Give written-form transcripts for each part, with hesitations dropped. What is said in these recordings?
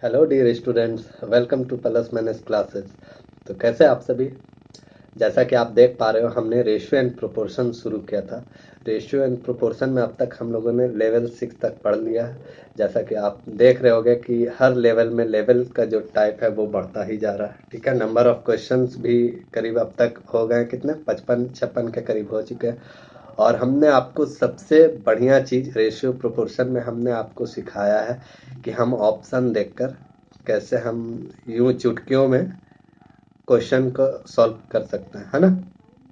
Hello dear students, welcome to plus minus classes. तो कैसे आप सभी। जैसा कि आप देख पा रहे हो, हमने रेशियो एंड प्रोपोर्शन शुरू किया था। रेशियो एंड प्रोपोर्शन में अब तक हम लोगों ने लेवल 6 तक पढ़ लिया है। जैसा कि आप देख रहे होंगे कि हर लेवल में लेवल का जो टाइप है वो बढ़ता ही जा रहा है। ठीक है, नंबर ऑफ क्वेश्चंस भी करीब अब तक हो गए, कितने 55-56 के करीब हो चुके हैं। और हमने आपको सबसे बढ़िया चीज़ रेशियो प्रोपोर्शन में हमने आपको सिखाया है कि हम ऑप्शन देखकर कैसे हम यूं चुटकियों में क्वेश्चन को सॉल्व कर सकते हैं, है ना।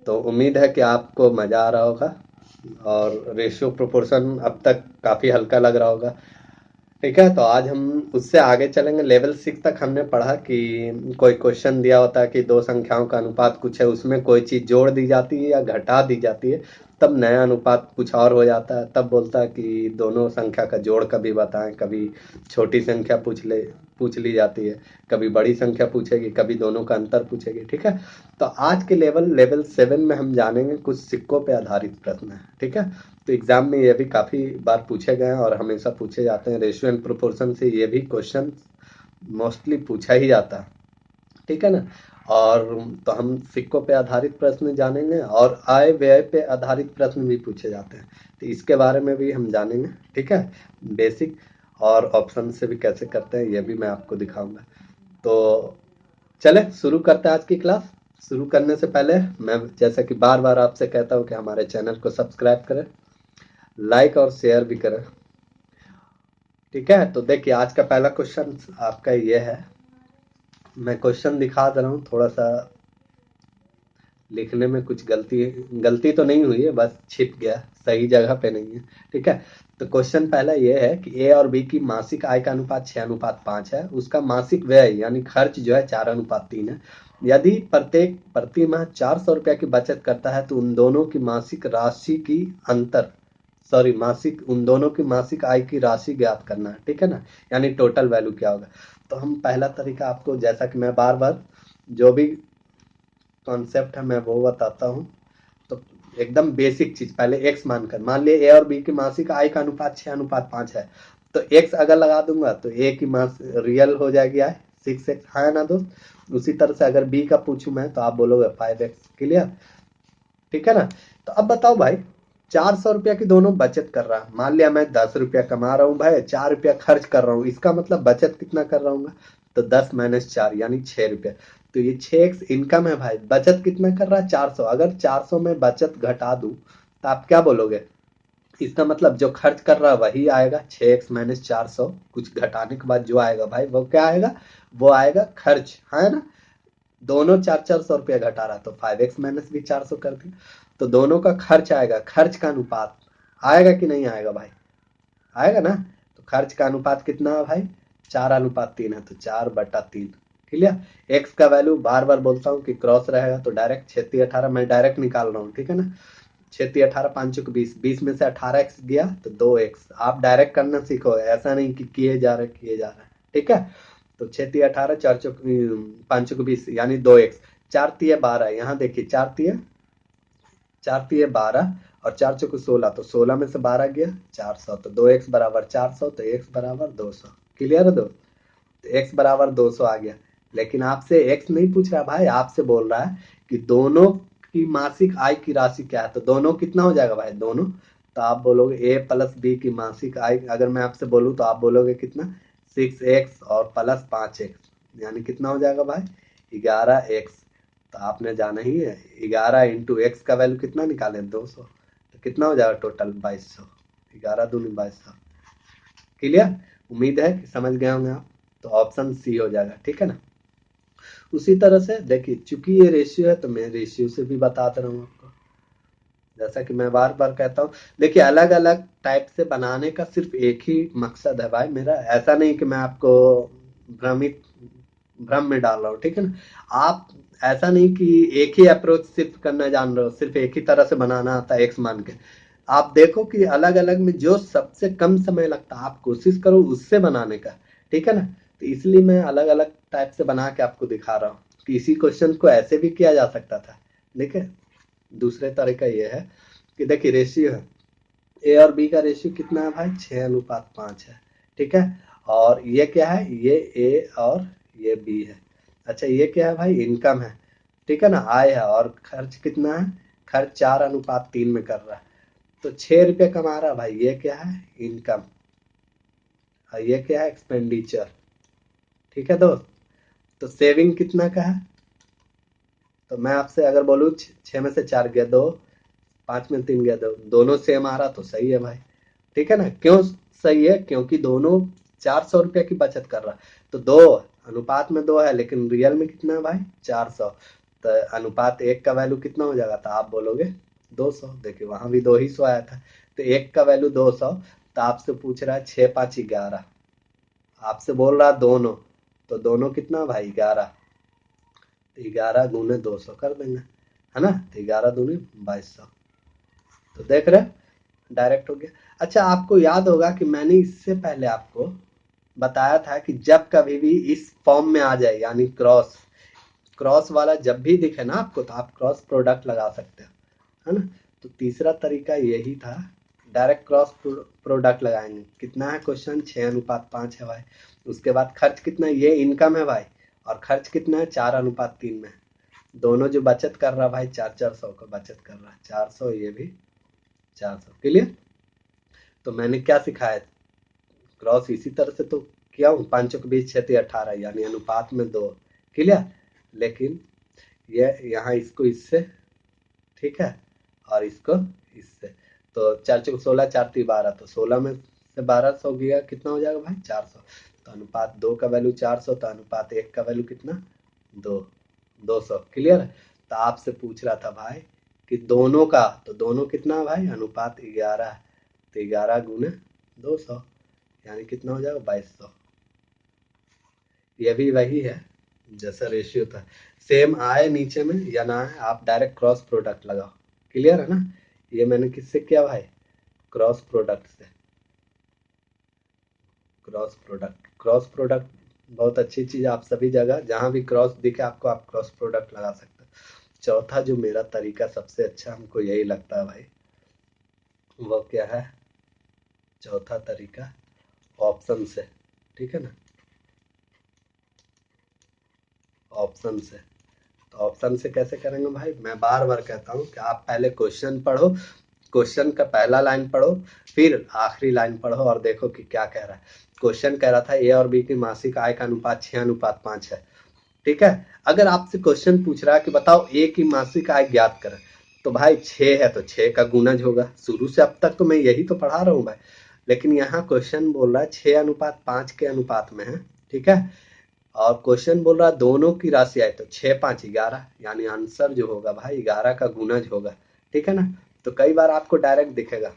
तो उम्मीद है कि आपको मज़ा आ रहा होगा और रेशियो प्रोपोर्शन अब तक काफ़ी हल्का लग रहा होगा। ठीक है, तो आज हम उससे आगे चलेंगे। लेवल 6 तक हमने पढ़ा कि कोई क्वेश्चन दिया होता है कि दो संख्याओं का अनुपात कुछ है, उसमें कोई चीज़ जोड़ दी जाती है या घटा दी जाती है, तब नया अनुपात कुछ और हो जाता है। तब बोलता है कि दोनों संख्या का जोड़ कभी बताएं, कभी छोटी संख्या पूछ ली जाती है, कभी बड़ी संख्या पूछेगी, कभी दोनों का अंतर पूछेगी। ठीक है, तो आज के लेवल 7 में हम जानेंगे कुछ सिक्कों पे आधारित प्रश्न है। ठीक है, तो एग्जाम में ये भी काफ़ी बार पूछे गए हैं और हमेशा पूछे जाते हैं। रेशियो एंड प्रोपोर्शन से ये भी क्वेश्चन मोस्टली पूछा ही जाता है। ठीक है ना। और तो हम सिक्कों पे आधारित प्रश्न जानेंगे और आय व्यय पे आधारित प्रश्न भी पूछे जाते हैं, तो इसके बारे में भी हम जानेंगे। ठीक है, बेसिक और ऑप्शन से भी कैसे करते हैं ये भी मैं आपको दिखाऊंगा। तो चले शुरू करते हैं आज की क्लास। शुरू करने से पहले मैं जैसा कि बार बार आपसे कहता हूँ कि हमारे चैनल को सब्सक्राइब करें, लाइक और शेयर भी करें। ठीक है, तो देखिए आज का पहला क्वेश्चन आपका ये है। मैं क्वेश्चन दिखा दे रहा हूँ, थोड़ा सा लिखने में कुछ गलती तो नहीं हुई है, बस छिप गया, सही जगह पे नहीं है। ठीक है, तो क्वेश्चन पहला ये है कि ए और बी की मासिक आय का अनुपात 6:5 है, उसका मासिक व्यय यानी खर्च जो है 4:3 है। यदि प्रत्येक प्रति माह 400 रुपया की बचत करता है तो उन दोनों की मासिक राशि की अंतर सॉरी मासिक उन दोनों की मासिक आय की राशि ज्ञात करना है। ठीक है ना, यानी टोटल वैल्यू क्या होगा। तो हम पहला तरीका आपको, जैसा कि मैं बार बार जो भी कॉन्सेप्ट है मैं वो बताता हूँ। तो एकदम बेसिक चीज, पहले एक्स मानकर, मान लिया ए और बी की मासिक आय का अनुपात 6:5 है, तो एक्स अगर लगा दूंगा तो ए की मास रियल हो जाएगी आय 6x, है ना दोस्त। उसी तरह से अगर बी का पूछूं मैं तो आप बोलोगे 5x। क्लियर। ठीक है ना। तो अब बताओ भाई, 400 रुपया की दोनों बचत कर रहा है। मान लिया मैं 10 रुपया कमा रहा हूँ भाई, 4 रुपया खर्च कर रहा हूँ, इसका मतलब बचत कितना कर रहा हूँ। तो 10 - 4 यानी 6 रुपया। तो ये 6x इनकम है भाई, बचत कितना कर रहा है 400। अगर 400 में बचत घटा दूं तो आप क्या बोलोगे, इसका मतलब जो खर्च कर रहा है वही आएगा। 6x - 400 कुछ घटाने के बाद जो आएगा भाई वो क्या आएगा, वो आएगा खर्च, है ना। दोनों 400 रुपया घटा रहा, तो 5x - भी 400 कर दिया, तो दोनों का खर्च आएगा। खर्च का अनुपात आएगा कि नहीं आएगा भाई, आएगा ना। तो खर्च का अनुपात कितना है भाई, 4:3 है, तो 4/3। क्लियर। एक्स का वैल्यू बार बार बोलता हूँ कि क्रॉस रहेगा, तो डायरेक्ट 36 18 मैं डायरेक्ट निकाल रहा हूँ। ठीक है ना, 36 18 5 20, 20 में से 18x गया तो 2x। आप डायरेक्ट करना सीखो, ऐसा नहीं कि किए जा रहे। ठीक है, तो 36 18 4 चौक 5 चौक 20 यानी 2x। 4 तिये 12, यहाँ देखिए 4 तिये 12 और 4 चौक 16, तो 16 में से 12 गया 400, तो 2x बराबर 400, तो x बराबर 200। क्लियर है दोस्त, तो x बराबर 200 आ गया। लेकिन आपसे x नहीं पूछ रहा भाई, आपसे बोल रहा है कि दोनों की मासिक आय की राशि क्या है। तो दोनों कितना हो जाएगा भाई, दोनों, तो आप बोलोगे a प्लस b की मासिक आय, अगर मैं आपसे बोलूं तो आप बोलोगे कितना, 6x और प्लस 5x, यानी कितना हो जाएगा भाई 11x। तो आपने जाना ही है 11 इंटू एक्स का वैल्यू कितना निकाले 200, तो कितना हो जाएगा टोटल 2200। 11 दूनी 2200। क्लियर। उम्मीद है कि समझ गए होंगे आप। तो ऑप्शन सी हो जाएगा। ठीक है ना। उसी तरह से देखिए, चूंकि ये रेशियो है तो मैं रेशियो से भी बता दे रहा हूँ आपको। जैसा कि मैं बार बार कहता हूँ, देखिए अलग अलग टाइप से बनाने का सिर्फ एक ही मकसद है भाई मेरा, ऐसा नहीं कि मैं आपको भ्रमित भ्रम में डाल रहा हूँ। ठीक है ना, आप ऐसा नहीं कि एक ही अप्रोच सिर्फ करना जान रहे हो, सिर्फ एक ही तरह से बनाना आता है एक्स मान के। आप देखो कि अलग अलग में जो सबसे कम समय लगता है आप कोशिश करो उससे बनाने का। ठीक है ना, तो इसलिए मैं अलग अलग टाइप से बना के आपको दिखा रहा हूँ कि इसी क्वेश्चन को ऐसे भी किया जा सकता था। देखिए दूसरे तरीका ये है कि देखिए रेशियो है, ए और बी का रेशियो कितना है भाई 6:5 है। ठीक है, और ये क्या है, ये ए और ये बी है। अच्छा ये क्या है भाई, इनकम है, ठीक है ना, आय है, और खर्च कितना है, खर्च 4:3 में कर रहा है, तो 6 रुपये कमा रहा है भाई, ये क्या है, इनकम, और ये क्या है, एक्सपेंडिचर। ठीक है दोस्त, तो सेविंग कितना का है, तो मैं आपसे अगर बोलूँ 6 में से 4 गया 2, 5 में 3 गया 2, दोनों सेम आ रहा तो सही है भाई। ठीक है ना, क्यों सही है, क्योंकि दोनों 400 रुपये की बचत कर रहा है, तो 2:2 है, लेकिन रियल में कितना है भाई, 400, तो अनुपात 1 का वैल्यू कितना हो जाएगा, तो आप बोलोगे 200। देखिए वहां भी 2 ही 100 आया था, तो 1 का वैल्यू 200, तो आपसे पूछ रहा है 6×5 = 11, आपसे बोल रहा है दोनों, तो दोनों कितना भाई 11, तो 11 × 200 कर देंगे, है ना, तो 11 दूनी 2200, तो देख रहे, डायरेक्ट हो गया। अच्छा आपको याद होगा कि मैंने इससे पहले आपको बताया था कि जब कभी भी इस फॉर्म में आ जाए, यानी क्रॉस क्रॉस वाला जब भी दिखे ना आपको, तो आप क्रॉस प्रोडक्ट लगा सकते हो, है ना। तो तीसरा तरीका यही था, डायरेक्ट क्रॉस प्रोडक्ट लगाएंगे। कितना है क्वेश्चन, 6:5 है भाई। उसके बाद खर्च कितना है, ये इनकम है भाई, और खर्च कितना है, 4:3 में। दोनों जो बचत कर रहा भाई, 400 का बचत कर रहा है, 400, ये भी 400, क्लियर। तो मैंने क्या सिखाया, क्रॉस इसी तरह से तो किया हूँ, 5 के बीच 6×3 = 18, यानी अनुपात में 2, क्लियर। लेकिन ये यहाँ इसको इससे, ठीक है, और इसको इससे, तो 4×4 = 16, 4×3 = 12, तो 16 में से 12 100 गया, कितना हो जाएगा भाई, 400। तो अनुपात 2 का वैल्यू 400, तो अनुपात 1 का वैल्यू कितना, 2, 200, क्लियर है। तो आपसे पूछ रहा था भाई कि दोनों का, तो दोनों कितना है भाई, अनुपात 11 है, तो 11 × 200, यानी कितना हो जाएगा, 2200। ये भी वही है जैसा रेशियो था, सेम आए नीचे में या ना आए, आप डायरेक्ट क्रॉस प्रोडक्ट लगाओ, क्लियर है ना। ये मैंने किससे किया भाई, क्रॉस प्रोडक्ट से, क्रॉस प्रोडक्ट बहुत अच्छी चीज, आप सभी जगह जहां भी क्रॉस दिखे आपको, आप क्रॉस प्रोडक्ट लगा सकते हो। चौथा जो मेरा तरीका सबसे अच्छा हमको यही लगता है भाई, वो क्या है, चौथा तरीका ऑप्शन से, ठीक है ना, ऑप्शन से। तो ऑप्शन से कैसे करेंगे भाई, मैं बार बार कहता हूँ कि आप पहले क्वेश्चन पढ़ो, क्वेश्चन का पहला लाइन पढ़ो, फिर आखिरी लाइन पढ़ो और देखो कि क्या कह रहा है। क्वेश्चन कह रहा था ए और बी की मासिक आय का अनुपात 6:5 है, ठीक है। अगर आपसे क्वेश्चन पूछ रहा है कि बताओ ए की मासिक आय ज्ञात करें, तो भाई 6 है तो 6 का गुणज होगा, शुरू से अब तक तो मैं यही तो पढ़ा रहा हूँ भाई, लेकिन यहाँ क्वेश्चन बोल रहा है 6:5 के अनुपात में है, ठीक है। और क्वेश्चन बोल रहा है दोनों की राशि आए, तो 6×5 = 11, यानी आंसर जो होगा भाई 11 का गुणज होगा, ठीक है ना। तो कई बार आपको डायरेक्ट दिखेगा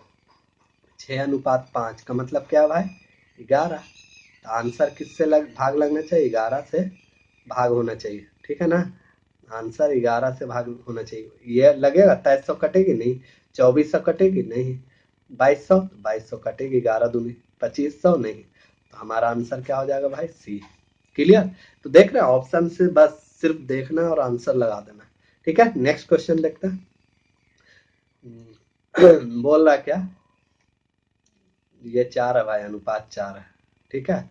6:5 का मतलब क्या है भाई, 11, तो आंसर किससे भाग लगना चाहिए, 11 से भाग होना चाहिए, ठीक है ना। आंसर 11 से भाग होना चाहिए, ये लगेगा 2300 कटेगी नहीं, 2400 कटेगी नहीं, 2200 कटेगी, 11 दूनी 2500 नहीं, तो हमारा आंसर क्या हो जाएगा भाई, सी, क्लियर। तो देख रहे हैं, ऑप्शन से बस सिर्फ देखना और आंसर लगा देना, ठीक है। नेक्स्ट क्वेश्चन देखते हैं। बोल रहा क्या, ये 4 है भाई, अनुपात 4 है, ठीक है।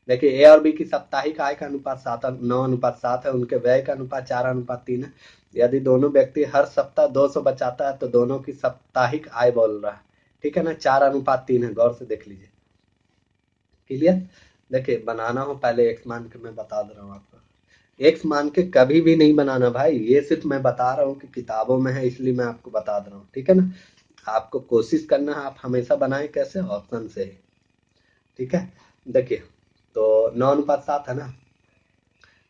देखिए ए और बी की साप्ताहिक आय का अनुपात 9:7 है, उनके व्यय का अनुपात 4:3 है। यदि दोनों व्यक्ति हर सप्ताह 200 बचाता है, तो दोनों की साप्ताहिक आय बोल रहा है, ठीक है ना, 4:3 है, गौर से देख लीजिए, क्लियर। देखिए बनाना हो पहले एक्स मान के मैं बता दे रहा हूँ आपको, एक्स मान के कभी भी नहीं बनाना भाई, ये सिर्फ मैं बता रहा हूँ कि किताबों में है, इसलिए मैं आपको बता दे रहा हूँ, ठीक है ना। आपको कोशिश करना है आप हमेशा बनाए कैसे, ऑप्शन से ही, ठीक है। देखिए तो 9:7 है ना,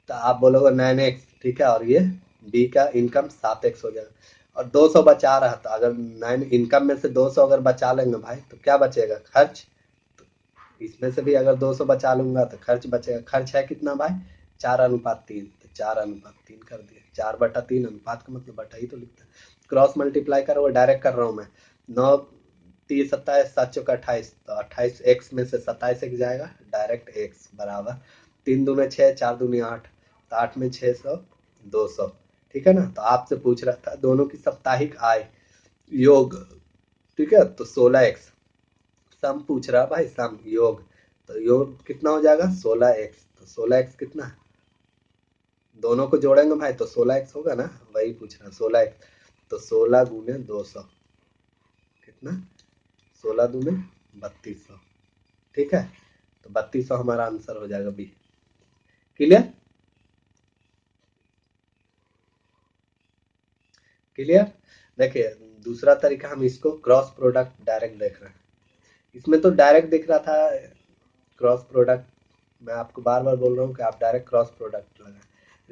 तो आप बोलोगे 9x, ठीक है, और ये बी का इनकम 7x हो जाएगा, और 200 बचा रहा था, अगर 9 इनकम में से 200 अगर बचा लेंगे भाई, तो क्या बचेगा, खर्च। तो इसमें से भी अगर 200 बचा लूंगा तो खर्च बचेगा, खर्च है कितना भाई, 4:3, तो 4:3 कर दिया, 4/3, अनुपात का मतलब बटा ही तो लिखता है। क्रॉस मल्टीप्लाई करो, डायरेक्ट कर रहा हूँ मैं, 9×3 = 27, 7×4 = 28, तो 28x में से 27x जाएगा, डायरेक्ट x बराबर 3×2 = 6, 4×2 = 8, तो 8 में 600, 200, ठीक है ना। तो आपसे पूछ रहा था दोनों की साप्ताहिक आय योग, ठीक है, तो 16x, सम पूछ रहा भाई, सम योग, तो योग कितना हो जाएगा 16x। तो 16x कितना है, दोनों को जोड़ेंगे भाई तो 16x होगा ना, वही पूछ रहा 16x। तो 16 गुने 200 कितना, 16 दूने 3200। ठीक है, तो 3200 हमारा आंसर हो जाएगा बी। Clear, clear. देखिए दूसरा तरीका, हम इसको क्रॉस प्रोडक्ट डायरेक्ट देख रहे हैं। इसमें तो डायरेक्ट दिख रहा था क्रॉस प्रोडक्ट। मैं आपको बार बार बोल रहा हूँ कि आप डायरेक्ट क्रॉस प्रोडक्ट लगाएं।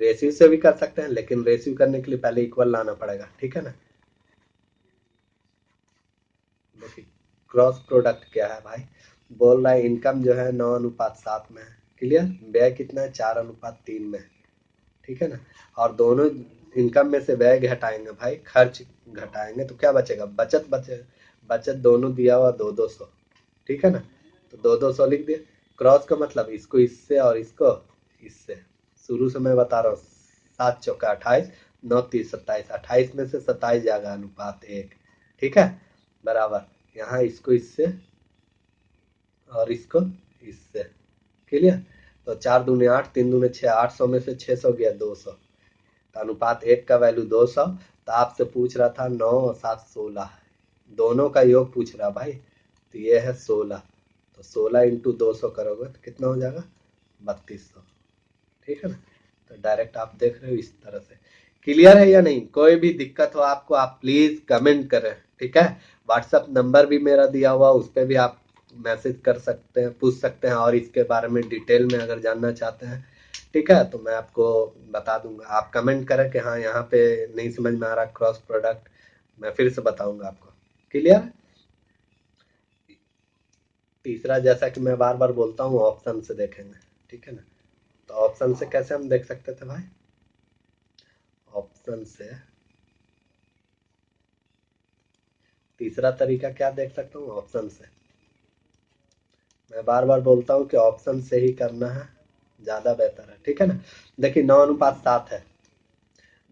रेशियो से भी कर सकते हैं, लेकिन रेशियो करने के लिए पहले इक्वल लाना पड़ेगा, ठीक है ना। देखिए क्रॉस प्रोडक्ट क्या है भाई, बोल रहा है इनकम जो है 9:7 में है। क्लियर, व्यय कितना है 4:3 में है। ठीक है ना, और दोनों इनकम में से व्यय घटाएंगे भाई, खर्च घटाएंगे तो क्या बचेगा, बचत दोनों दिया हुआ 200-200। ठीक है ना, तो 200-200 लिख दिए। क्रॉस का मतलब इसको इससे और इसको इससे। शुरू से मैं बता रहा हूँ, 7 चौका 28, 9 3 27, 28 में से 27 जाएगा अनुपात 1। ठीक है, बराबर यहाँ इसको इससे और इसको इससे। क्लियर, तो 4 दूने 8, 3 दूने 6, 800 में से 600 गया 200, तो अनुपात 1 का वैल्यू 200। तो आपसे पूछ रहा था 9 और 7 16, दोनों का योग पूछ रहा भाई, तो ये है 16। तो 16 इंटू 200 करोगे तो कितना हो जाएगा 3200। ठीक है ना, तो डायरेक्ट आप देख रहे हो इस तरह से। क्लियर है या नहीं, कोई भी दिक्कत हो आपको आप प्लीज कमेंट करें। ठीक है, व्हाट्सएप नंबर भी मेरा दिया हुआ, उस पर भी आप मैसेज कर सकते हैं, पूछ सकते हैं, और इसके बारे में डिटेल में अगर जानना चाहते हैं, ठीक है, तो मैं आपको बता दूंगा। आप कमेंट करें कि हाँ यहाँ पे नहीं समझ में आ रहा क्रॉस प्रोडक्ट, मैं फिर से बताऊंगा आपको। क्लियर। तीसरा, जैसा कि मैं बार बार बोलता हूँ, ऑप्शन से देखेंगे। ठीक है ना, तो ऑप्शन से कैसे हम देख सकते थे भाई, ऑप्शन से तीसरा तरीका क्या देख सकता हूँ, ऑप्शन से। मैं बार बार बोलता हूँ कि ऑप्शन से ही करना है, ज्यादा बेहतर है। ठीक है ना, देखिए 9:7 है,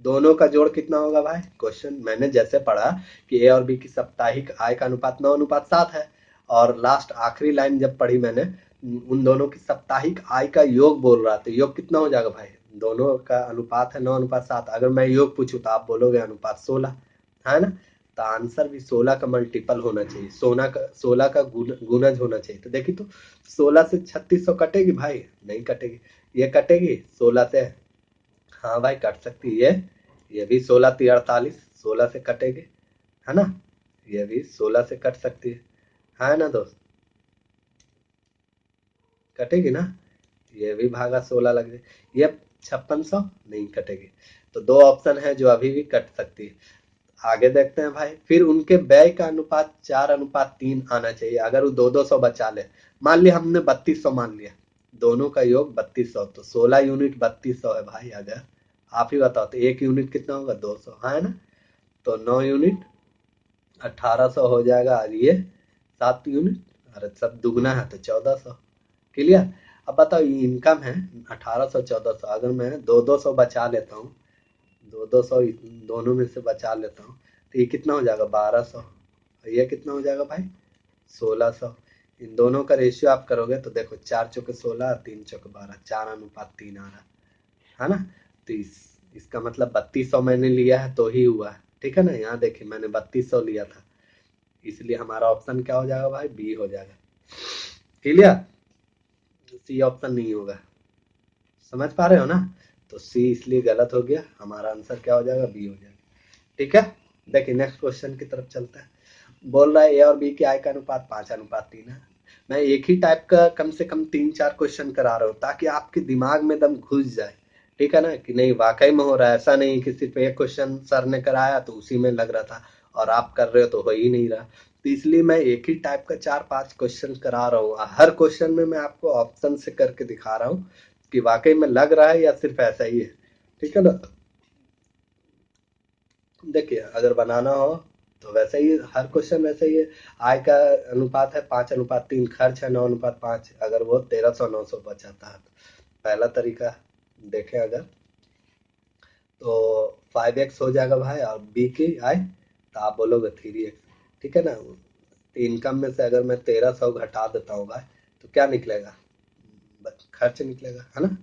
दोनों का जोड़ कितना होगा भाई, क्वेश्चन मैंने जैसे पढ़ा कि ए और बी की साप्ताहिक आय का अनुपात 9:7 है, और लास्ट आखिरी लाइन जब पढ़ी मैंने, उन दोनों की साप्ताहिक आय का योग बोल रहा था, योग कितना हो जाएगा भाई, दोनों का अनुपात है 9:7। अगर मैं योग पूछूं तो आप बोलोगे अनुपात 16 है ना, तो आंसर भी 16 का मल्टीपल होना चाहिए, 16 का गुणज होना चाहिए। तो देखिए, तो 16 से 3600 कटेगी भाई, नहीं कटेगी, ये कटेगी 16 से, हाँ भाई कट सकती है, ये भी 16 3 48, 16 से कटेगी, है ना, ये भी 16 से कट सकती है ना दोस्त, कटेगी ना, ये भी भागा 16 लग जाए, ये 5600 नहीं कटेगी। तो दो ऑप्शन है जो अभी भी कट सकती है। आगे देखते हैं भाई, फिर उनके व्यय का अनुपात 4:3 आना चाहिए। अगर वो 200-200 बचा ले, मान लिया हमने 3200 मान लिया, दोनों का योग 3200, तो 16 यूनिट 3200 है भाई। अगर आप ही बताओ तो एक यूनिट कितना होगा 200, है ना, तो 9 यूनिट 1800 हो जाएगा, और ये 7 यूनिट, अरे सब दुगना है तो 1400। क्लियर। अब बताओ, ये इनकम है 1800 1400, अगर मैं 200 बचा लेता हूँ, 200 दोनों में से बचा लेता हूँ, तो ये कितना हो जाएगा 1200, ये कितना हो जाएगा भाई 1600। इन दोनों का रेशियो आप करोगे तो देखो 4 चौके 16, 3 चौके 12, 4:3 आ रहा है ना। तो इसका मतलब 3200 मैंने लिया है तो ही हुआ है। ठीक है ना, यहाँ देखिए मैंने 3200 लिया था, इसलिए हमारा ऑप्शन क्या हो जाएगा भाई, बी हो जाएगा। क्लियर, सी ऑप्शन नहीं होगा, समझ पा रहे हो ना, तो सी इसलिए गलत हो गया, हमारा आंसर क्या हो जाएगा, बी हो जाएगा। ठीक है, देखिए नेक्स्ट क्वेश्चन की तरफ चलता है। बोल रहा है ए और बी की आय का अनुपात 5:3 है। मैं एक ही टाइप का कम से कम 3-4 क्वेश्चन करा रहा हूँ, ताकि आपके दिमाग में दम घुस जाए। ठीक है ना, कि नहीं वाकई में हो रहा है, ऐसा नहीं कि सिर्फ एक क्वेश्चन सर ने कराया तो उसी में लग रहा था और आप कर रहे हो तो हो ही नहीं रहा। तो इसलिए मैं एक ही टाइप का 4-5 क्वेश्चन करा रहा हूँ, हर क्वेश्चन में मैं आपको ऑप्शन से करके दिखा रहा हूँ कि वाकई में लग रहा है या सिर्फ ऐसा ही है। ठीक है ना, देखिए अगर बनाना हो तो वैसे ही, हर क्वेश्चन वैसे ही है। आय का अनुपात है 5:3, खर्च है 9:5, अगर वो 1300-900 बचाता है, तो पहला तरीका देखें अगर, तो 5x हो जाएगा भाई, और बी की आय तो आप बोलोगे 3x। ठीक है ना, इनकम में से अगर मैं 1300 घटा देता हूँ भाई, तो क्या निकलेगा, खर्च निकलेगा, है ना।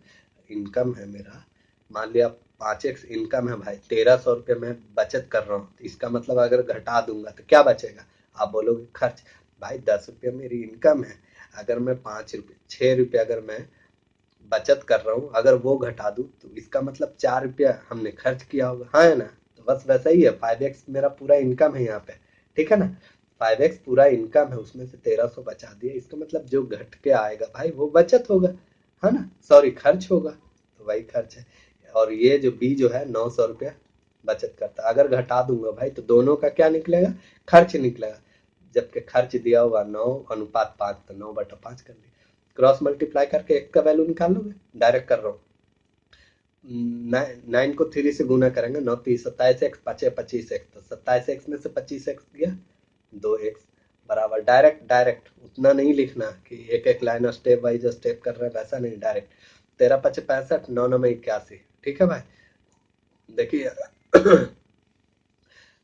इनकम है मेरा, मान लिया 5x इनकम है भाई, 1300 रुपये में बचत कर रहा हूँ, तो इसका मतलब अगर घटा दूंगा तो क्या बचेगा, आप बोलोगे खर्च। भाई 10 रुपये मेरी इनकम है, अगर मैं 5 रुपये 6 रुपये अगर मैं बचत कर रहा हूँ, अगर वो घटा दूं तो इसका मतलब 4 रुपया हमने खर्च किया होगा, हाँ है ना। तो बस वैसा ही है, 5x मेरा पूरा इनकम है यहाँ पे, ठीक है ना। 5x पूरा इनकम है, उसमें से 1300 बचा दिया, इसका मतलब जो घट के आएगा भाई वो बचत होगा, है ना, सॉरी खर्च होगा, तो वही खर्च है। और ये जो बी जो है 900 रुपया बचत करता है, अगर घटा दूंगा भाई तो दोनों का क्या निकलेगा, खर्च निकलेगा, जबकि खर्च दिया हुआ 9:5, तो 9/5 कर दिया। क्रॉस मल्टीप्लाई करके एक का वैल्यू निकाल लोगे, डायरेक्ट कर रहा हूँ। 9 को 3 से गुना करेंगे, 9×3 = 27x, 5×25x, तो 27x में से 25x गया 2x, बराबर डायरेक्ट डायरेक्ट, उतना नहीं लिखना कि एक एक लाइन स्टेप वाइज स्टेप कर रहे हैं, वैसा नहीं, डायरेक्ट 13×5 = 65, 9×9 = 81, ठीक है भाई। देखिए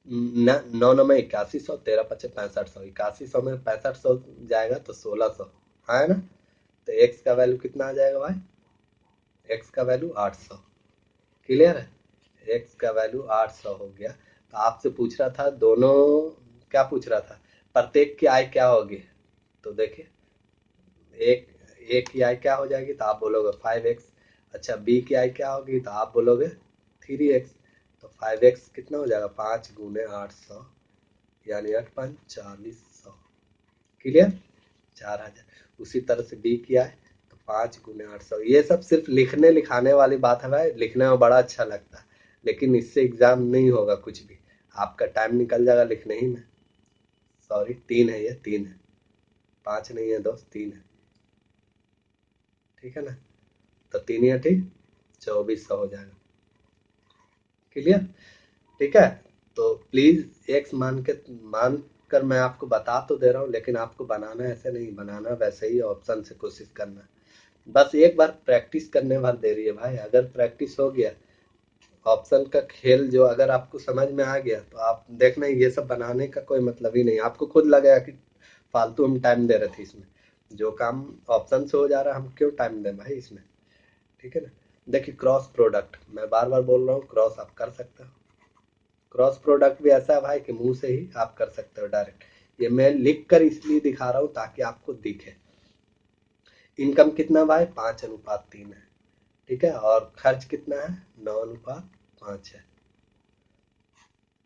9×9 = 8100, 13×5 = 6500, 8100 में 6500 जाएगा तो 1600, है ना। तो x का वैल्यू कितना आ जाएगा भाई, x का वैल्यू 800, क्लियर है। x का वैल्यू 800 हो गया। तो आपसे पूछ रहा था दोनों, क्या पूछ रहा था, प्रत्येक की आय क्या होगी, तो देखिए एक एक की आय क्या हो जाएगी, तो आप बोलोगे 5x। अच्छा बी की आय क्या होगी, तो आप बोलोगे 3x। तो 5x कितना हो जाएगा, 5×800 यानी 8×5 = 4000, क्लियर, 4000। उसी तरह से बी की आय, तो 5×800, ये सब सिर्फ लिखने लिखाने वाली बात है भाई, लिखने में बड़ा अच्छा लगता है, लेकिन इससे एग्जाम नहीं होगा कुछ भी, आपका टाइम निकल जाएगा लिखने ही में। सॉरी 3 है, ये 3 है, 5 नहीं है दोस्त, 3 है, ठीक है ना। तो 3×8 = 2400 हो जाएगा, क्लियर, ठीक है। तो प्लीज एक्स मान कर मैं आपको बता तो दे रहा हूँ, लेकिन आपको बनाना ऐसे नहीं, बनाना वैसे ही ऑप्शन से कोशिश करना, बस एक बार प्रैक्टिस करने भर दे रही है भाई। अगर प्रैक्टिस हो गया, ऑप्शन का खेल जो अगर आपको समझ में आ गया, तो आप देखना ये सब बनाने का कोई मतलब ही नहीं, आपको खुद लगेगा कि फालतू हम टाइम दे रहे थे इसमें, जो काम ऑप्शन से हो जा रहा है हम क्यों टाइम दें भाई इसमें, ठीक है ना। देखिए क्रॉस प्रोडक्ट, मैं बार बार बोल रहा हूँ, क्रॉस आप कर सकते हो, क्रॉस प्रोडक्ट भी ऐसा है भाई कि मुंह से ही आप कर सकते हो डायरेक्ट, ये मैं लिख कर इसलिए दिखा रहा हूँ ताकि आपको दिखे। इनकम कितना भाई, 5:3 है, ठीक है, और खर्च कितना है, 9:5 है,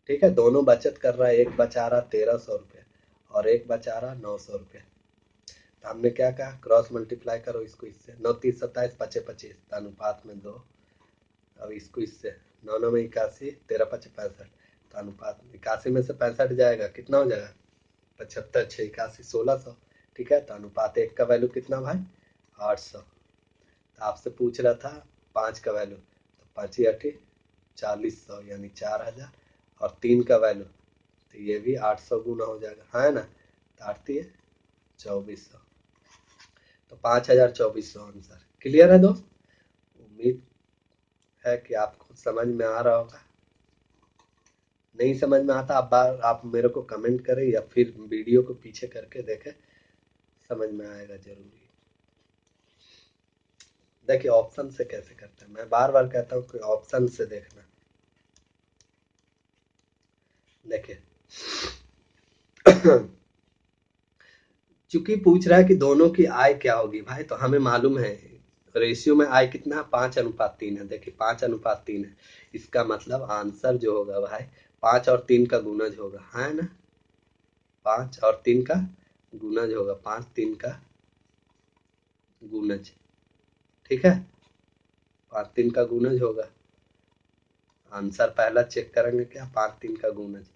ठीक है। दोनों बचत कर रहा है, एक बचा रहा 1300 रुपये और एक बचा रहा 900 रुपये। तो हमने क्या कहा, क्रॉस मल्टीप्लाई करो इसको इससे, 9×3 = 27, 25 अनुपात में 2, अब इसको इससे 9×9 = 81, 13×5 = 65, तो अनुपात में 81 में से 65 जाएगा, कितना हो जाएगा, 75, 6 81, 1600, ठीक है। तो अनुपात 1 का वैल्यू कितना भाई, 800। तो आपसे पूछ रहा था 5 का वैल्यू, तो 5×8 = 4000 यानी 4000, और 3 का वैल्यू, तो ये भी 800 गुना हो जाएगा, है ना। तो 8×3 = 2400, तो 502400 आंसर, क्लियर है दोस्त। उम्मीद है कि आपको समझ में आ रहा होगा, नहीं समझ में आता आप मेरे को कमेंट करें या फिर वीडियो को पीछे करके देखें, समझ में आएगा जरूरी। देखिए ऑप्शन से कैसे करते हैं, मैं बार बार कहता हूँ कि ऑप्शन से देखना। देखिए चूंकि पूछ रहा है कि दोनों की आय क्या होगी भाई, तो हमें मालूम है रेशियो में आय कितना है, 5:3 है। देखिए 5:3 है, इसका मतलब आंसर जो होगा भाई 5 और 3 का गुणज होगा, है ना, 5 और 3 का गुणज होगा, 5 3 का गुणज, ठीक है, 5 3 का गुणज होगा। आंसर पहला चेक करेंगे क्या, 5 3 का गुणज,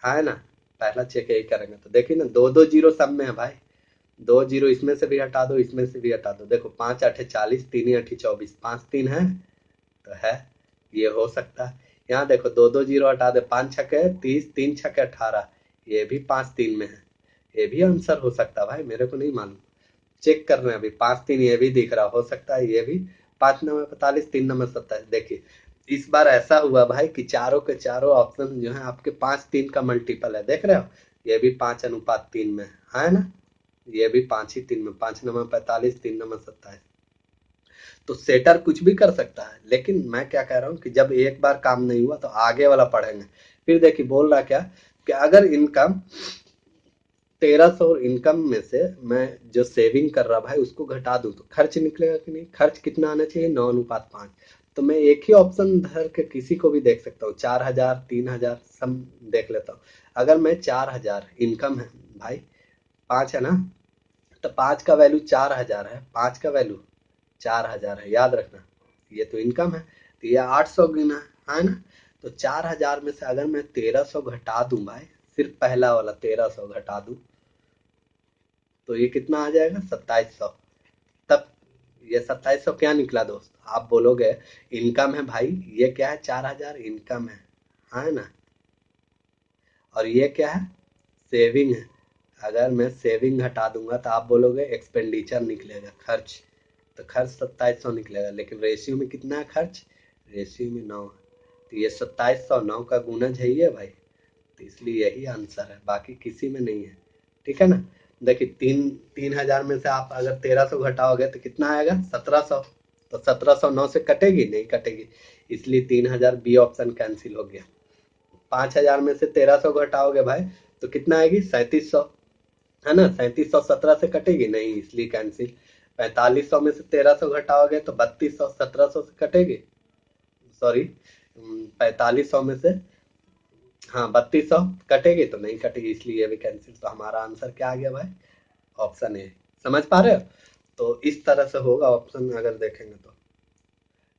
है ना, पहला चेक यही करेंगे। तो देखिए ना, दो दो जीरो सब में है भाई, 2 जीरो इसमें से भी हटा दो, इसमें से भी हटा दो, देखो 5 8 40, 3 8 24, 5 3 है, तो है, ये हो सकता है। यहाँ देखो 2 2 जीरो हटा दे, 5 छक्के 30, 3 छक्के 18, ये भी 5 3 में है, ये भी आंसर हो सकता है भाई, मेरे को नहीं मालूम, चेक कर रहे हैं अभी। 5 3 ये भी दिख रहा, हो सकता है ये भी, 5 9 45, 3 9 27। देखिए इस बार ऐसा हुआ भाई कि चारों के चारों ऑप्शन जो है आपके 5 3 का मल्टीपल है, देख रहे हो, ये भी 5:3 में है ना। ये भी 5 ही 3 में, 5 नंबर 45, 3 नंबर 27। तो सेटर कुछ भी कर सकता है, लेकिन मैं क्या कह रहा हूँ कि जब एक बार काम नहीं हुआ तो आगे वाला पढ़ेंगे। फिर देखिए बोल रहा क्या कि अगर इनकम 1300 इनकम में से मैं जो सेविंग कर रहा भाई उसको घटा दूं तो खर्च निकलेगा कि नहीं? खर्च कितना आना चाहिए? 9:5। तो मैं एक ही ऑप्शन धर के किसी को भी देख सकता हूँ, 4000, 3000 सब देख लेता हूँ। अगर मैं 4000 इनकम है भाई, 5 है ना, तो 5 का वैल्यू 4000 है, 5 का वैल्यू 4000 है, याद रखना। ये तो इनकम है, तो ये 800 गिना है ना। तो 4000 में से अगर मैं 1300 घटा दूं भाई, सिर्फ पहला वाला 1300 घटा दूं, तो ये कितना आ जाएगा? 2700। तब ये 2700 क्या निकला दोस्त? आप बोलोगे इनकम है भाई, ये क्या है? 4000 इनकम है ना। और ये क्या है? सेविंग है। अगर मैं सेविंग घटा दूंगा तो आप बोलोगे एक्सपेंडिचर निकलेगा, खर्च। तो खर्च 2700 निकलेगा, लेकिन रेशियो में कितना है खर्च? रेशियो में 9 है। तो ये 2700 9 का गुणज है ये भाई। तो इसलिए यही आंसर है, बाकी किसी में नहीं है। ठीक है ना। देखिए 3000 में से आप अगर 1300 घटाओगे तो कितना आएगा? 1700। तो 1700 9 से कटेगी? नहीं कटेगी, इसलिए 3000 बी ऑप्शन कैंसिल हो गया। 5000 में से 1300 घटाओगे भाई तो कितना आएगी? 3700, है ना। 3700 17 से कटेगी? नहीं, इसलिए कैंसिल। 4500 में से 1300 घटाओगे तो 3200 1700 से कटेगी? सॉरी, 4500 में से, हाँ 3200 कटेगी? तो नहीं कटेगी, इसलिए ये भी कैंसिल। तो हमारा आंसर क्या आ गया भाई? Option A. समझ पा रहे हो? तो इस तरह से होगा ऑप्शन में अगर देखेंगे तो।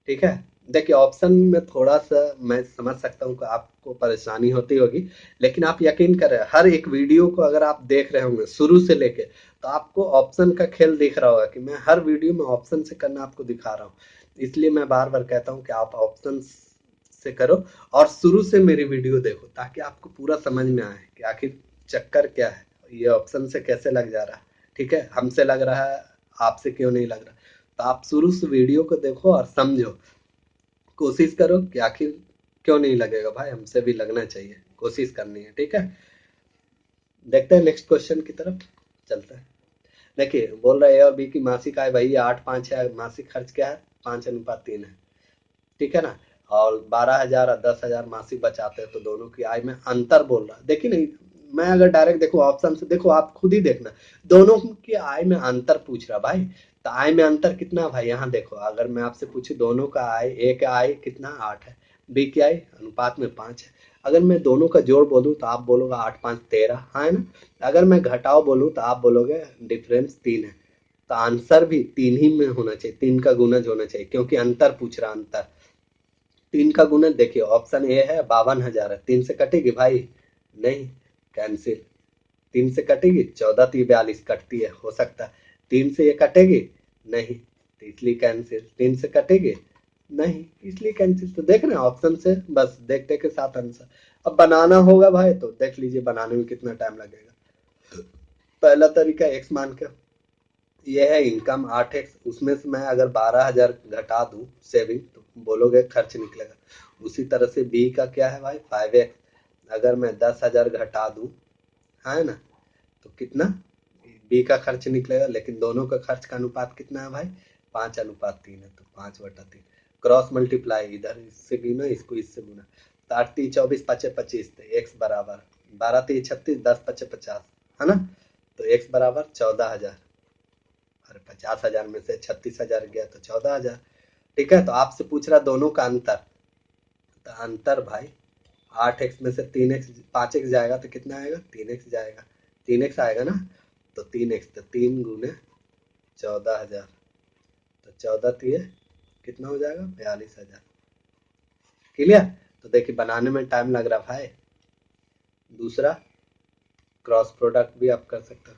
ठीक है। देखिए ऑप्शन में थोड़ा सा मैं समझ सकता हूँ कि आपको परेशानी होती होगी, लेकिन आप यकीन करें हर एक वीडियो को अगर आप देख रहे होंगे शुरू से लेके, तो आपको ऑप्शन का खेल दिख रहा होगा कि मैं हर वीडियो में ऑप्शन से करना आपको दिखा रहा हूँ। इसलिए मैं बार बार कहता हूँ कि आप ऑप्शन से करो और शुरू से मेरी वीडियो देखो, ताकि आपको पूरा समझ में आए कि आखिर चक्कर क्या है, ये ऑप्शन से कैसे लग जा रहा है। ठीक है, हमसे लग रहा है, आपसे क्यों नहीं लग रहा? तो आप शुरू से वीडियो को देखो और समझो, कोशिश करो कि आखिर क्यों नहीं लगेगा भाई, हमसे भी लगना चाहिए, कोशिश करनी है। ठीक है, देखते हैं नेक्स्ट क्वेश्चन की तरफ चलते हैं। देखिए बोल रहा है ए और बी की मासिक आय वही 8-5 है, मासिक खर्च क्या है? 5:3 है। ठीक है ना। और 12,000 और 10,000 मासिक बचाते हैं, तो दोनों की आय में अंतर बोल रहा है। देखिए नहीं, मैं अगर डायरेक्ट देखो ऑप्शन से, देखो आप खुद ही देखना, दोनों की आय में अंतर पूछ रहा भाई। तो आय में अंतर कितना भाई? यहाँ देखो, अगर मैं आपसे पूछूं दोनों का आय, ए का आय कितना? 8 है, बी की आय अनुपात में 5 है। अगर मैं दोनों का जोड़ बोलूं तो आप बोलोगे 8-5 13, है ना। अगर मैं घटाओ बोलूं तो आप बोलोगे डिफरेंस 3 है। तो आंसर भी 3 ही में होना चाहिए, 3 का गुणज होना चाहिए, क्योंकि अंतर पूछ रहा, अंतर। 3 का गुणज देखिए, ऑप्शन ए है 52,000 है, 3 से कटेगी भाई? नहीं, कैंसिल। 3 से कटेगी? 14×3 = 42 कटती है, हो सकता है। 3 से ये कटेगी? नहीं, तो इसलिए कैंसिल। 3 से कटेगी? नहीं, इसलिए कैंसिल। तो देख रहे हैं ऑप्शन से बस देखते के साथ आंसर। अब बनाना होगा भाई तो देख लीजिए बनाने में कितना टाइम लगेगा। पहला तरीका एक्स मान के, ये है इनकम 8x, उसमें से मैं अगर 12,000 घटा दूं सेविंग, तो बोलोगे खर्च निकलेगा। उसी तरह से बी का क्या है भाई? 5x, अगर मैं 10,000 घटा दूं, है ना, तो कितना बी का खर्च निकलेगा। लेकिन दोनों का खर्च का अनुपात कितना है भाई? 5:3 है, तो 5/3। क्रॉस मल्टीप्लाई, इधर इससे गिना, इसको इससे गुना। तो 8×3 = 24, 5×5 = 25, तो एक्स बराबर 12×3 = 36, 10×5 = 50, है ना। तो एक्स बराबर 14,000। और 50,000 में से 36,000 गया तो 14,000। ठीक है, तो आपसे पूछ रहा दोनों का अंतर। तो अंतर भाई 8x में से 3x, 5x जाएगा तो कितना आएगा? 3x जाएगा, 3x आएगा ना। तो 3x, तो 3 × 14,000, तो 14×3 कितना हो जाएगा? 42,000। क्लियर? तो देखिए बनाने में टाइम लग रहा भाई। दूसरा क्रॉस प्रोडक्ट भी आप कर सकते हो।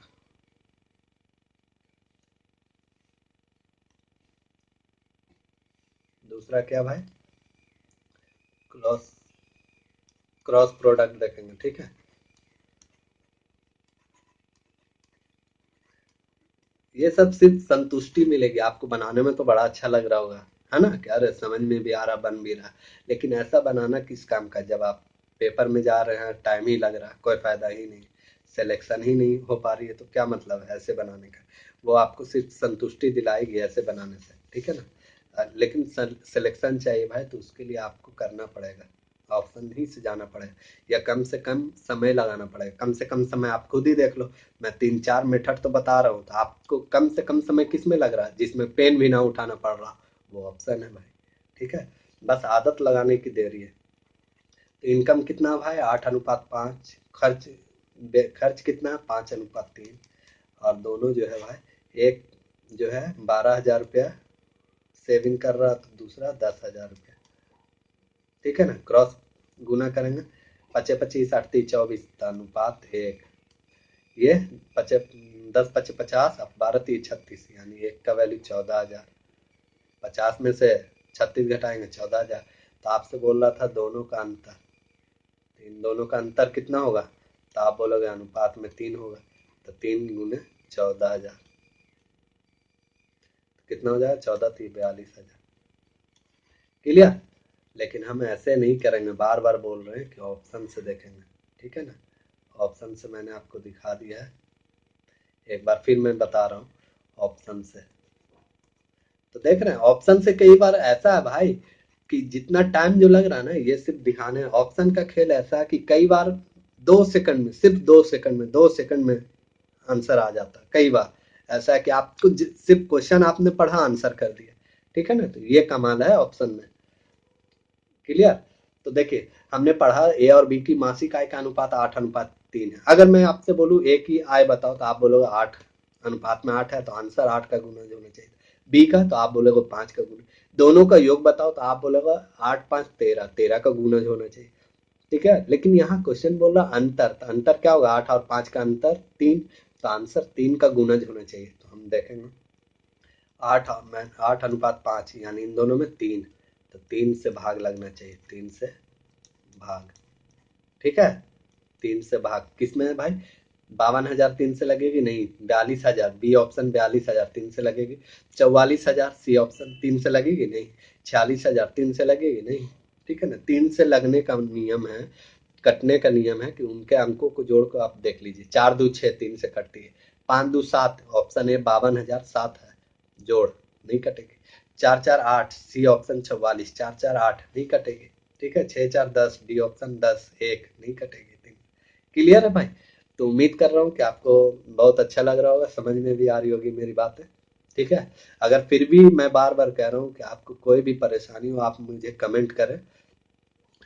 दूसरा क्या भाई? क्रॉस क्रॉस प्रोडक्ट देखेंगे। ठीक है, ये सब सिर्फ संतुष्टि मिलेगी आपको, बनाने में तो बड़ा अच्छा लग रहा होगा, है ना, कि अरे समझ में भी आ रहा, बन भी रहा। लेकिन ऐसा बनाना किस काम का, जब आप पेपर में जा रहे हैं टाइम ही लग रहा, कोई फायदा ही नहीं। सिलेक्शन ही नहीं हो पा रही है तो क्या मतलब है ऐसे बनाने का। वो आपको सिर्फ संतुष्टि दिलाएगी ऐसे बनाने से, ठीक है ना। लेकिन सिलेक्शन चाहिए भाई तो उसके लिए आपको करना पड़ेगा, ऑप्शन ही से जाना पड़ेगा, या कम से कम समय लगाना पड़ेगा। कम से कम समय आप खुद ही देख लो, मैं 3-4 मेथड तो बता रहा हूँ, तो आपको कम से कम समय किस में लग रहा है, जिसमें पेन भी ना उठाना पड़ रहा, वो ऑप्शन है भाई, ठीक है। बस आदत लगाने की देरी है। तो इनकम कितना भाई 8:5, खर्च कितना है 5:3, और दोनों जो है भाई, एक जो है 12,000 रुपया सेविंग कर रहा तो दूसरा 10,000 रुपया, ठीक है ना। क्रॉस गुना करेंगे, 25, 25, 28, 24 अनुपात 1, ये पचे 10, 25, 50, अब 12, 3, 36, यानी एक का वैल्यू 14,000। 50 में से 36 घटाएंगे 14,000। तो आपसे बोल रहा था दोनों का अंतर, तो इन दोनों का अंतर कितना होगा, तो आप बोलोगे अनुपात में 3 होगा, तो 3 × 14,000 कितना हो जाएगा, 14×3 = 42,000। क्लियर। लेकिन हम ऐसे नहीं करेंगे, बार बार बोल रहे हैं कि ऑप्शन से देखेंगे, ठीक है ना। ऑप्शन से मैंने आपको दिखा दिया है, एक बार फिर मैं बता रहा हूँ ऑप्शन से। तो देख रहे हैं ऑप्शन से कई बार ऐसा है भाई कि जितना टाइम जो लग रहा है ना, ये सिर्फ दिखाने, ऑप्शन का खेल ऐसा है कि कई बार 2 सेकंड में, सिर्फ 2 सेकंड में, 2 सेकंड में आंसर आ जाता है। कई बार ऐसा है कि आपको सिर्फ क्वेश्चन आपने पढ़ा आंसर कर दिया, ठीक है ना। तो ये कमाल है ऑप्शन में। क्लियर। तो देखिए हमने पढ़ा ए और बी की मासिक आय का अनुपात 8:3 है। अगर मैं आपसे बोलूं ए की आय बताओ, तो आप बोलोगे 8:8 है, तो आंसर 8 का गुना होना चाहिए। बी का तो आप बोलोगे 5 का गुना। दोनों का योग बताओ तो आप बोलोगे 8×5 = 13, 13 का गुना होना चाहिए, ठीक है। लेकिन यहाँ क्वेश्चन बोल रहा अंतर, तो अंतर क्या होगा, 8 और 5 का अंतर 3, तो आंसर 3 का गुना होना चाहिए। तो हम देखेंगे 8:5 यानी इन दोनों में 3, तो 3 से भाग लगना चाहिए, 3 से भाग, ठीक है। 3 से भाग किस में है भाई, 52,000 3 से लगेगी नहीं, 42,000 बी ऑप्शन, 42,000 3 से लगेगी, 44,000 सी ऑप्शन 3 से लगेगी नहीं, 46,000 3 से लगेगी नहीं, ठीक है ना। 3 से लगने का नियम है, कटने का नियम है कि उनके अंकों को जोड़कर आप देख लीजिए, 4×2 = 6, 3 से कटती है। 5×2 = 7, ऑप्शन ए 52,007 है, जोड़ नहीं कटेगी। 4×4 = 8, सी ऑप्शन 44, 4×4 = 8 नहीं कटेगी, ठीक है। 6×4 = 10, डी ऑप्शन 10, 1 नहीं कटेगी। क्लियर है भाई। तो उम्मीद कर रहा हूँ कि आपको बहुत अच्छा लग रहा होगा, समझ में भी आ रही होगी मेरी बातें, ठीक है। अगर फिर भी मैं बार बार कह रहा हूँ कि आपको कोई भी परेशानी हो, आप मुझे कमेंट करें,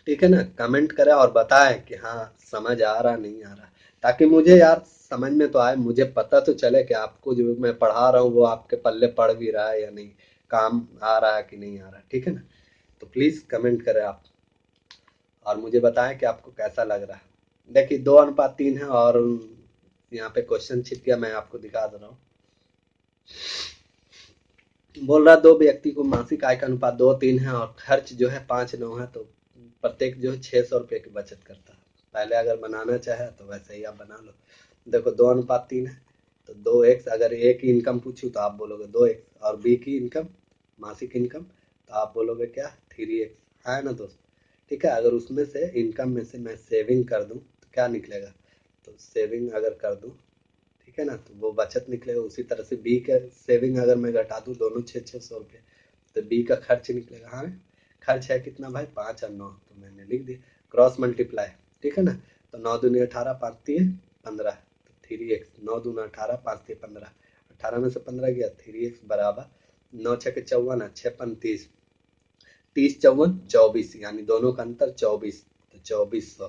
ठीक है ना। कमेंट करें और बताएं कि हाँ समझ आ रहा नहीं आ रहा, ताकि मुझे यार समझ में तो आए, मुझे पता तो चले कि आपको जो मैं पढ़ा रहा हूँ वो आपके पल्ले पड़ भी रहा है या नहीं, काम आ रहा है कि नहीं आ रहा, ठीक है ना। तो प्लीज कमेंट करें आप, और मुझे बताएं कि आपको कैसा लग रहा है। देखिए 2:3 है, और यहाँ पे क्वेश्चन छिप गया, मैं आपको दिखा दे रहा हूँ। बोल रहा 2 व्यक्ति को मासिक आय का अनुपात 2:3 है और खर्च जो है 5:9 है, तो प्रत्येक जो है 600 रुपये की बचत करता है। पहले अगर बनाना चाहे तो वैसे ही आप बना लो। देखो 2:3 है, तो 2x, अगर ए की इनकम पूछूं तो आप बोलोगे 2x, और बी की इनकम, मासिक इनकम, तो आप बोलोगे क्या 3x, है ना दोस्त, ठीक है। अगर उसमें से इनकम में से मैं सेविंग कर दूं तो क्या निकलेगा, तो सेविंग अगर कर दूं, ठीक है ना, तो वो बचत निकलेगा। उसी तरह से बी का सेविंग अगर मैं घटा दूं, दोनों 600-600 रुपये, तो बी का खर्च निकलेगा। हाँ खर्च है कितना भाई 5 और 9, तो मैंने लिख दिया, क्रॉस मल्टीप्लाई, ठीक है ना। तो 9×2 = 18, 5×3 = 15, तो 3x, 9×2 = 18, 5×3 = 15, 18 में से 15 गया, 3x बराबर 9×6 = 54, 6×5 = 30, 30×4 = 24, यानी दोनों का अंतर 24, तो 2400,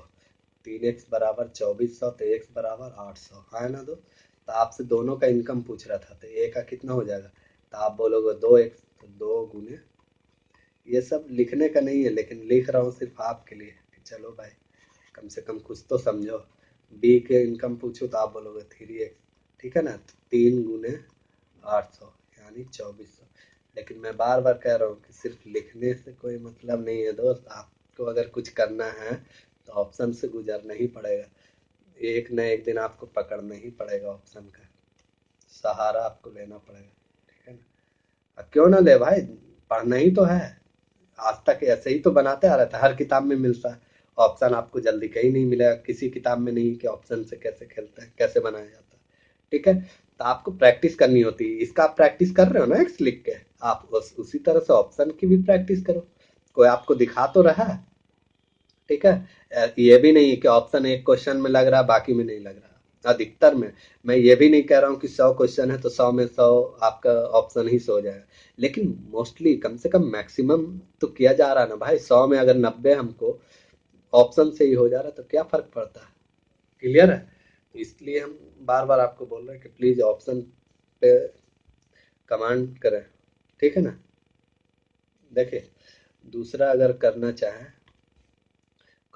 3x बराबर 2400, तो x बराबर 800, है ना। तो आपसे दोनों का इनकम पूछ रहा था, तो ए का कितना हो जाएगा, तो आप बोलोगे 2x, तो 2 गुने, ये सब लिखने का नहीं है, लेकिन लिख रहा हूँ सिर्फ आपके लिए कि चलो भाई कम से कम कुछ तो समझो। बी के इनकम पूछो तो आप बोलोगे 3x, ठीक है ना। तो 3×800 यानी 2400। लेकिन मैं बार बार कह रहा हूँ कि सिर्फ लिखने से कोई मतलब नहीं है दोस्त, आपको अगर कुछ करना है तो ऑप्शन से गुजरना ही पड़ेगा। एक न एक दिन आपको पकड़ना ही पड़ेगा, ऑप्शन का सहारा आपको लेना पड़ेगा, ठीक है ना। अब क्यों ना ले भाई, पढ़ना ही तो है। आज तक ऐसे ही तो बनाते आ रहा था, हर किताब में मिलता है। ऑप्शन आपको जल्दी कहीं नहीं मिलेगा, किसी किताब में नहीं कि ऑप्शन से कैसे खेलते हैं, कैसे बनाया जाता है। ठीक है, तो आपको प्रैक्टिस करनी होती है। इसका आप प्रैक्टिस कर रहे हो ना एक्स लिख के, आप उसी तरह से ऑप्शन की भी प्रैक्टिस करो। कोई आपको दिखा तो रहा है। ठीक है, ये भी नहीं कि ऑप्शन एक क्वेश्चन में लग रहा है बाकी में नहीं लग रहा। अधिकतर में, मैं ये भी नहीं कह रहा हूँ कि 100 क्वेश्चन है तो 100 में 100 आपका ऑप्शन ही से हो जाएगा, लेकिन मोस्टली कम से कम मैक्सिमम तो किया जा रहा है ना भाई। 100 में अगर 90 हमको ऑप्शन से ही हो जा रहा है तो क्या फर्क पड़ता है। क्लियर है, तो इसलिए हम बार बार आपको बोल रहे हैं कि प्लीज ऑप्शन पे कमांड करें। ठीक है ना। देखिए, दूसरा अगर करना चाहें,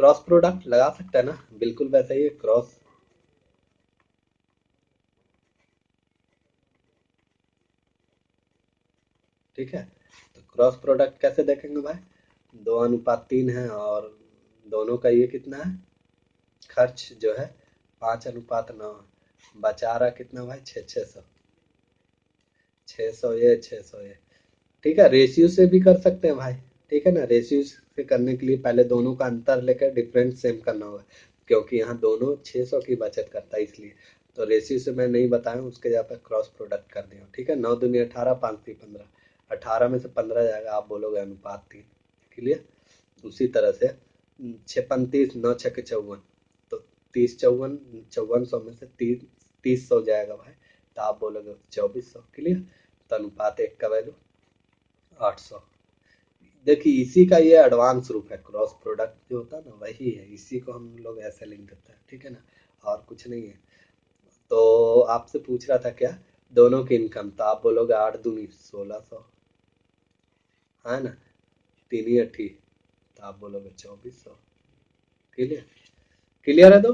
क्रॉस प्रोडक्ट लगा सकते हैं ना, बिल्कुल वैसे ही क्रॉस। ठीक है, तो क्रॉस प्रोडक्ट कैसे देखेंगे भाई, 2:3 है और दोनों का ये कितना है, खर्च जो है 5:9 है। बचा रहा कितना भाई, 600। 600 ये, 600 ये। ठीक है, रेशियो से भी कर सकते हैं भाई। ठीक है ना, रेशियो से करने के लिए पहले दोनों का अंतर लेकर डिफरेंस सेम करना होगा, क्योंकि यहाँ दोनों 600 की बचत करता है इसलिए। तो रेशियो से मैं नहीं बताया हूँ, उसके जगह पर क्रॉस प्रोडक्ट कर दिया। ठीक है, 9 दूनी 18, 5 3 15, 18 में से 15 जाएगा, आप बोलोगे अनुपात 3। क्लियर। उसी तरह से 6 35, 9 6 54, तो 30 54, 5400 में से 30 जाएगा भाई, तो आप बोलोगे 2400। क्लियर। तो अनुपात 1 का वैल्यू 800। देखिए, इसी का ये एडवांस रूप है, क्रॉस प्रोडक्ट जो होता है ना वही है, इसी को हम लोग ऐसे लिख देते हैं। ठीक है ना, और कुछ नहीं है। तो आपसे पूछ रहा था क्या, दोनों की इनकम, तो आप बोलोगे 8 दूनी 1600, है ना, 3 ही 8, तो आप बोलोगे 2400। क्लियर। क्लियर है। तो